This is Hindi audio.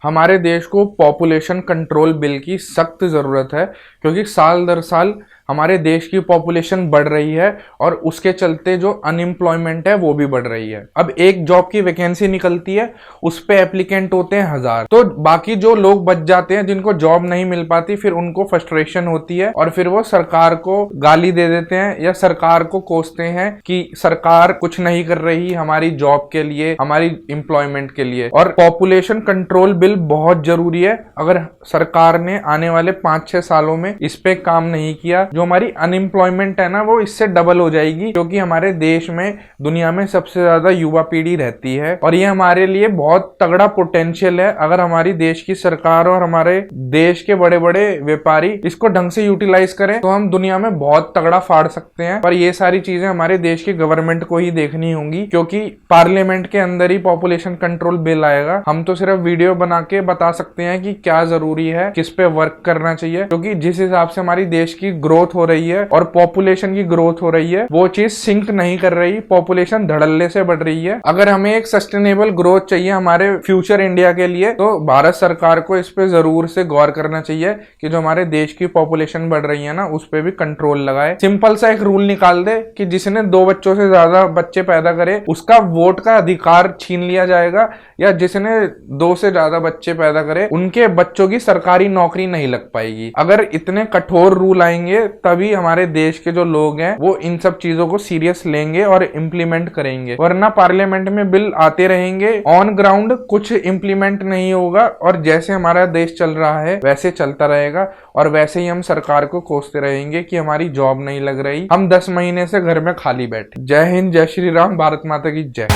हमारे देश को पॉपुलेशन कंट्रोल बिल की सख्त ज़रूरत है, क्योंकि साल दर साल हमारे देश की पॉपुलेशन बढ़ रही है और उसके चलते जो अनएम्प्लॉयमेंट है वो भी बढ़ रही है। अब एक जॉब की वैकेंसी निकलती है, उस पे एप्लीकेंट होते हैं 1000, तो बाकी जो लोग बच जाते हैं जिनको जॉब नहीं मिल पाती, फिर उनको फ्रस्ट्रेशन होती है और फिर वो सरकार को गाली दे देते हैं या सरकार को कोसते हैं कि सरकार कुछ नहीं कर रही हमारी जॉब के लिए, हमारी एम्प्लॉयमेंट के लिए। और पॉपुलेशन कंट्रोल बिल बहुत जरूरी है। अगर सरकार ने आने वाले 5-6 सालों में इस पे काम नहीं किया, जो हमारी अनएम्प्लॉयमेंट है ना वो इससे डबल हो जाएगी, क्योंकि हमारे देश में दुनिया में सबसे ज्यादा युवा पीढ़ी रहती है और ये हमारे लिए बहुत तगड़ा पोटेंशियल है। अगर हमारी देश की सरकार और हमारे देश के बड़े बड़े व्यापारी इसको ढंग से यूटिलाइज करें तो हम दुनिया में बहुत तगड़ा फाड़ सकते हैं। पर ये सारी चीजें हमारे देश की गवर्नमेंट को ही देखनी होंगी, क्योंकि पार्लियामेंट के अंदर ही पॉपुलेशन कंट्रोल बिल आएगा। हम तो सिर्फ वीडियो बना के बता सकते हैं कि क्या जरूरी है, किस पे वर्क करना चाहिए, क्योंकि जिस हिसाब से हमारी देश की ग्रोथ हो रही है और पॉपुलेशन की ग्रोथ हो रही है वो चीज सिंक नहीं कर रही, पॉपुलेशन धड़ल्ले से बढ़ रही है। अगर हमें एक सस्टेनेबल ग्रोथ चाहिए हमारे फ्यूचर इंडिया के लिए, तो भारत सरकार को इस पे जरूर से गौर करना चाहिए कि जो हमारे देश की पॉपुलेशन बढ़ रही है ना उस पे भी कंट्रोल लगाए। सिंपल सा एक रूल निकाल दे कि जिसने 2 बच्चों से ज्यादा बच्चे पैदा करे उसका वोट का अधिकार छीन लिया जाएगा, या जिसने 2 से ज्यादा बच्चे पैदा करे उनके बच्चों की सरकारी नौकरी नहीं लग पाएगी। अगर इतने कठोर रूल आएंगे तभी हमारे देश के जो लोग हैं वो इन सब चीजों को सीरियस लेंगे और इम्प्लीमेंट करेंगे, वरना पार्लियामेंट में बिल आते रहेंगे, ऑन ग्राउंड कुछ इम्प्लीमेंट नहीं होगा और जैसे हमारा देश चल रहा है वैसे चलता रहेगा और वैसे ही हम सरकार को कोसते रहेंगे कि हमारी जॉब नहीं लग रही, हम 10 महीने से घर में खाली बैठे। जय हिंद, जय श्री राम, भारत माता की जय।